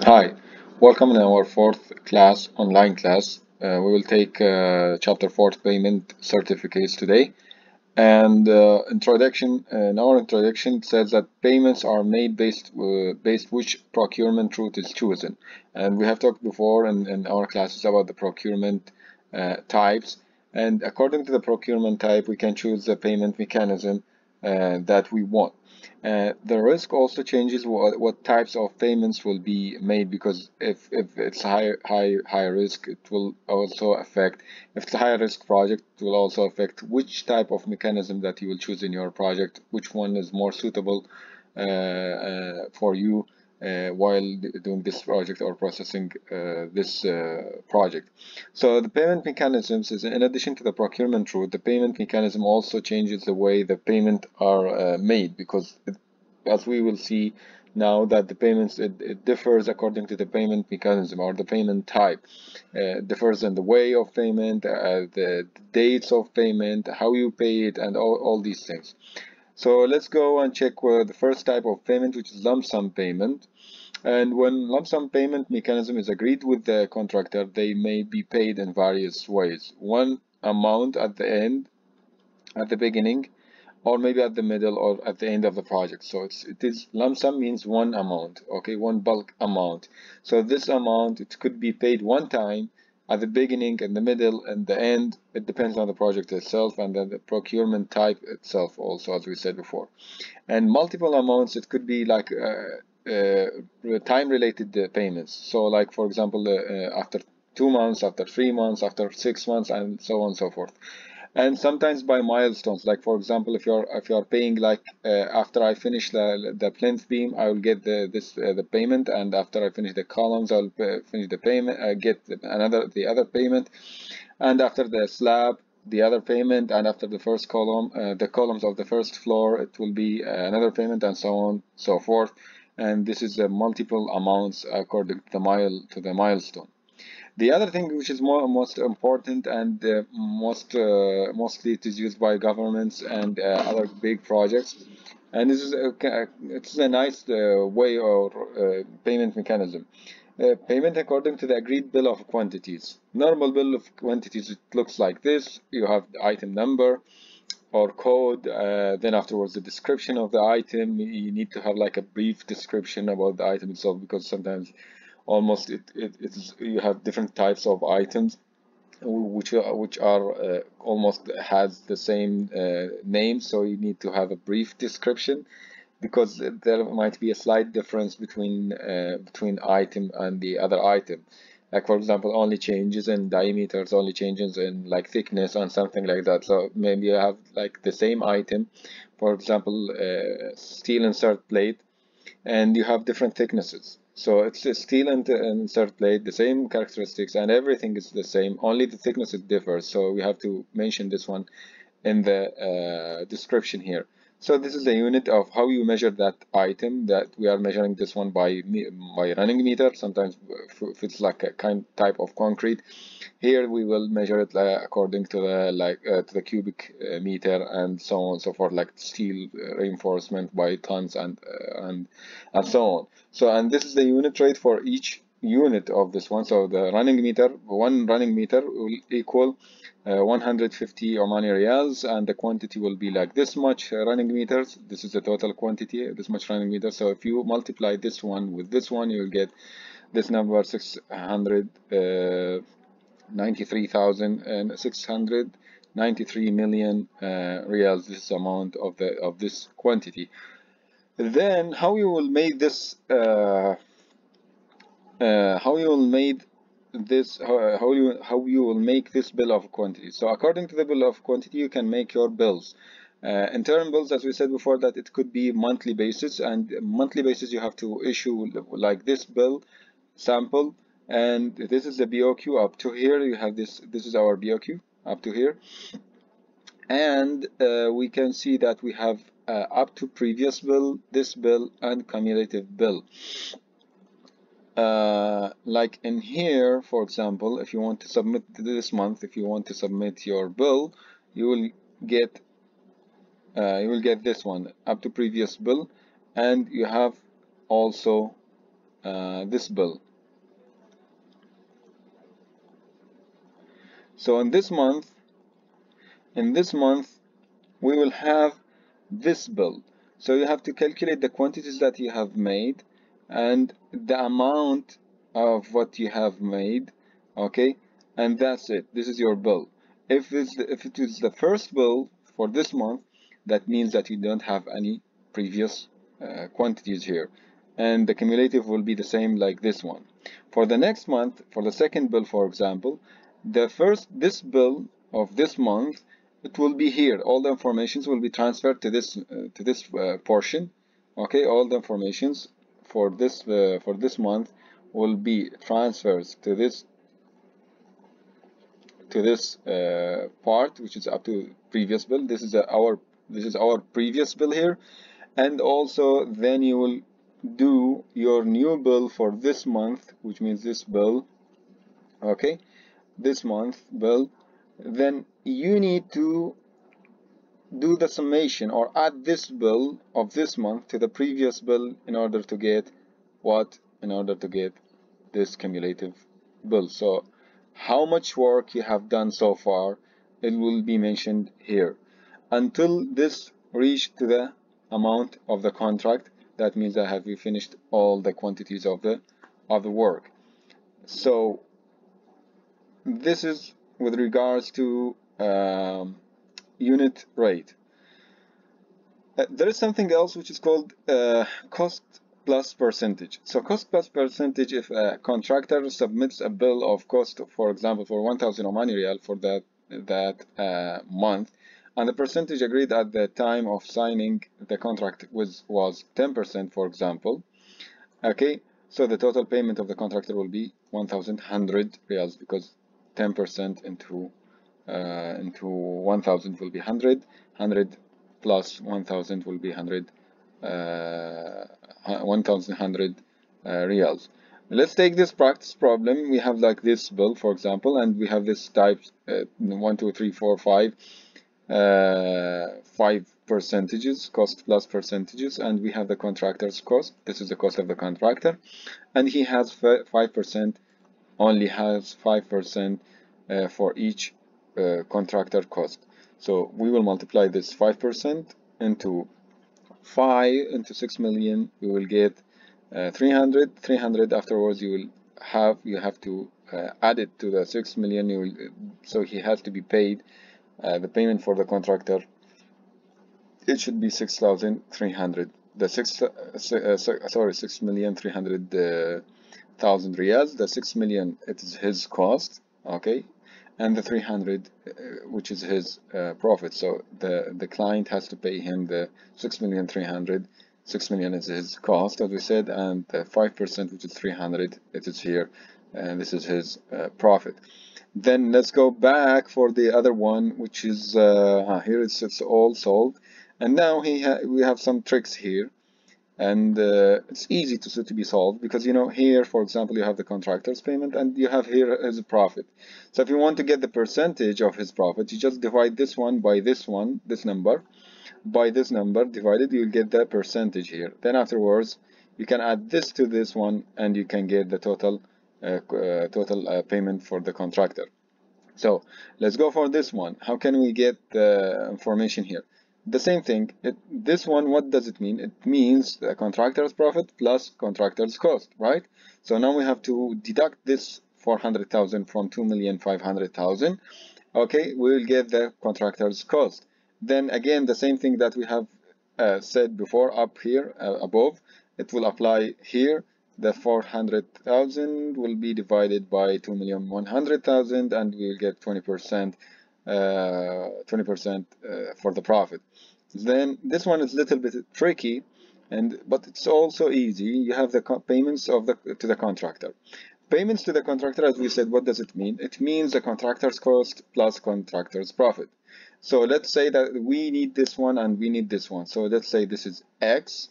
Hi, welcome in our fourth class, online class. We will take chapter 4 payment certificates today. And in our introduction it says that payments are made based which procurement route is chosen. And we have talked before in our classes about the procurement types. And according to the procurement type, we can choose the payment mechanism that we want. The risk also changes what types of payments will be made, because if it's high risk, it will also affect. If it's a high risk project, it will also affect which type of mechanism that you will choose in your project, which one is more suitable for you while doing this project or processing this project. So the payment mechanisms is, in addition to the procurement route, the payment mechanism also changes the way the payment are made, because as we will see now that the payments, it differs according to the payment mechanism or the payment type. It differs in the way of payment, the dates of payment, how you pay it, and all these things. So let's go and check the first type of payment, which is lump sum payment. And when lump sum payment mechanism is agreed with the contractor, they may be paid in various ways. One amount at the end, at the beginning, or maybe at the middle or at the end of the project. So it is lump sum means one amount, okay, one bulk amount. So this amount, it could be paid one time at the beginning, in the middle, and the end. It depends on the project itself and then the procurement type itself also, as we said before. And multiple amounts, it could be like time related payments. So like, for example, after 2 months, after 3 months, after 6 months, and so on and so forth. And sometimes by milestones, like for example, if you're paying like after I finish the plinth beam, I will get the payment, and after I finish the columns, I'll finish the payment, get the other payment, and after the slab, the other payment, and after the first column, the columns of the first floor, it will be another payment, and so on so forth. And this is multiple amounts according to the milestone. The other thing which is most important, and mostly it is used by governments and other big projects, and this is it's a nice way or payment mechanism. Payment according to the agreed bill of quantities. Normal bill of quantities, it looks like this. You have the item number or code, then afterwards the description of the item. You need to have like a brief description about the item itself, because sometimes almost it's you have different types of items which are almost has the same name, so you need to have a brief description, because there might be a slight difference between item and the other item. Like for example, only changes in diameters, only changes in like thickness and something like that. So maybe you have like the same item, for example, steel insert plate, and you have different thicknesses. So it's a steel and insert plate, the same characteristics, and everything is the same, only the thickness differs. So we have to mention this one in the description here. So this is a unit of how you measure that item, that we are measuring this one by running meter. Sometimes if it's like a type of concrete, here we will measure it according to the cubic meter, and so on and so forth, like steel reinforcement by tons, and so on. So, and this is the unit rate for each unit of this one. So the running meter, one running meter will equal 150 Omani Riyals, and the quantity will be like this much running meters. This is the total quantity, this much running meters. So if you multiply this one with this one, you will get this number, 693 million Riyals. This amount of this quantity. Then how you will make this how you will make this how you will make this bill of quantity. So according to the bill of quantity, you can make your bills. Interim bills, as we said before, that it could be monthly basis, and monthly basis you have to issue like this bill sample, and this is the BOQ. Up to here you have this is our BOQ up to here, and we can see that we have up to previous bill, this bill, and cumulative bill. Like in here, for example, if you want to submit this month, if you want to submit your bill, you will get this one, up to previous bill, and you have also this bill. So in this month we will have this bill. So you have to calculate the quantities that you have made and the amount of what you have made, okay, and that's it. This is your bill. If it is the first bill for this month, that means that you don't have any previous quantities here, and the cumulative will be the same like this one. For the next month, for the second bill, for example, this bill of this month, it will be here. All the informations will be transferred to this portion. Okay, all the informations for this month will be transferred to this part, which is up to previous bill. This is our previous bill here, and also then you will do your new bill for this month, which means this bill. Okay, this month bill. Then you need to do the summation or add this bill of this month to the previous bill in order to get what? In order to get this cumulative bill. So how much work you have done so far, it will be mentioned here. Until this reach to the amount of the contract, that means that have you finished all the quantities of the work. So this is with regards to unit rate. There is something else which is called cost plus percentage. So cost plus percentage, if a contractor submits a bill of cost, for example, for 1,000 Omani Riyal for that month, and the percentage agreed at the time of signing the contract was 10%, for example. Okay, so the total payment of the contractor will be 1,100 Riyals, because 10% into 1,000 will be 100. 100 plus 1,000 will be 1,100 Riyals. Let's take this practice problem. We have like this bill, for example, and we have this type 1, 2, 3, 4, 5, 5 percentages, cost plus percentages, and we have the contractor's cost. This is the cost of the contractor, and he has 5%, only has 5% for each contractor cost. So we will multiply this 5% into 6 million. We will get 300. 300 afterwards you have to add it to the 6 million. So he has to be paid. The payment for the contractor, it should be 6,300. The 6,300,000 riyals. The 6 million, it is his cost, okay, and the 300, which is his profit. So the client has to pay him the 6,300,000. 6 million is his cost, as we said, and the 5%, which is 300, it is here, and this is his profit. Then let's go back for the other one, which is here. It's all solved, and now we have some tricks here, and it's easy to be solved, because here, for example, you have the contractor's payment and you have here his profit. So if you want to get the percentage of his profit, you just divide this one by this one, this number by this number divided, you'll get the percentage here. Then afterwards you can add this to this one and you can get the total payment for the contractor. So let's go for this one. How can we get the information here? The same thing. This one, what does it mean? It means the contractor's profit plus contractor's cost, right? So now we have to deduct this 400,000 from 2,500,000. Okay, we will get the contractor's cost. Then again, the same thing that we have said before up here above, it will apply here. The 400,000 will be divided by 2,100,000, and we will get 20% for the profit. Then this one is a little bit tricky, but it's also easy. You have the payments to the contractor. Payments to the contractor, as we said, what does it mean? It means the contractor's cost plus contractor's profit. So let's say that we need this one and we need this one. So let's say this is X,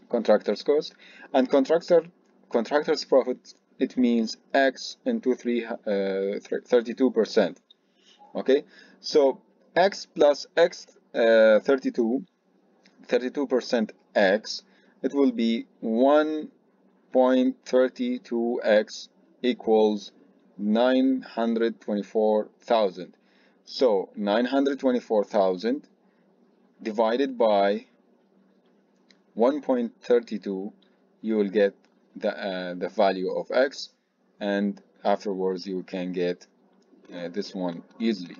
contractor's cost, and contractor's profit, it means X into 32%. Okay, so X plus X 32% X, it will be 1 0.32x equals 924,000. So 924,000 divided by 1.32, you will get the value of x, and afterwards you can get this one easily.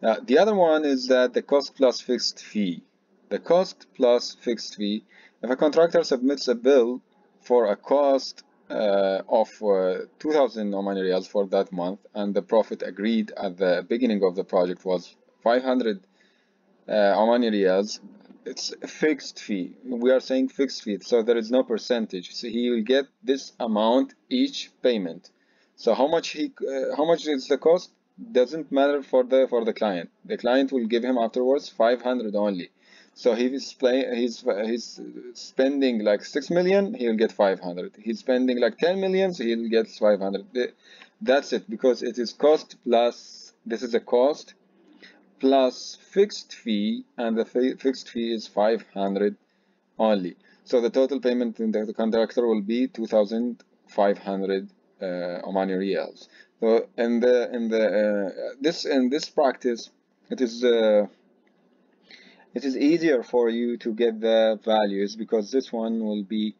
The other one is that the cost plus fixed fee. The cost plus fixed fee, if a contractor submits a bill for a cost of 2,000 Omani Riyals for that month, and the profit agreed at the beginning of the project was 500 Omani Riyals, it's a fixed fee. We are saying fixed fee, so there is no percentage. So he will get this amount each payment. So how much is the cost doesn't matter for the client. The client will give him afterwards 500 only. So he's spending like 6 million, he'll get 500. He's spending like 10 million, so he'll get 500. That's it, because it is cost plus, this is a cost plus fixed fee, and the fixed fee is 500 only. So the total payment in the contractor will be 2,500 Omani Riyals. So in this practice, it is easier for you to get the values, because this one will be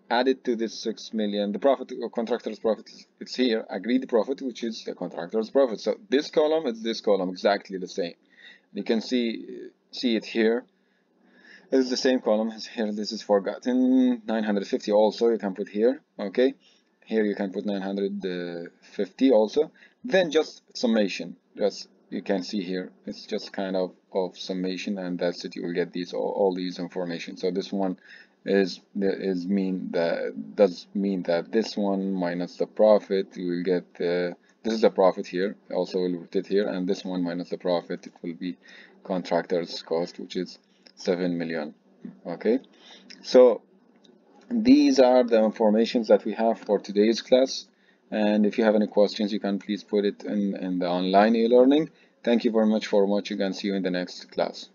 added to this 6 million. The profit or contractor's profit, it's here, agreed profit, which is the contractor's profit. So this column is this column, exactly the same. You can see it here. It is the same column as here. This is forgotten. 950 also you can put here. Okay, here you can put 950 also. Then just summation. Just you can see here. It's just kind of summation, and that's it. You will get these all these information. So this one does mean that this one minus the profit, you will get this is the profit here. Also we'll put it here, and this one minus the profit, it will be contractor's cost, which is 7 million. Okay, so these are the informations that we have for today's class, and if you have any questions, you can please put it in the online e-learning. Thank you very much for watching, and see you in the next class.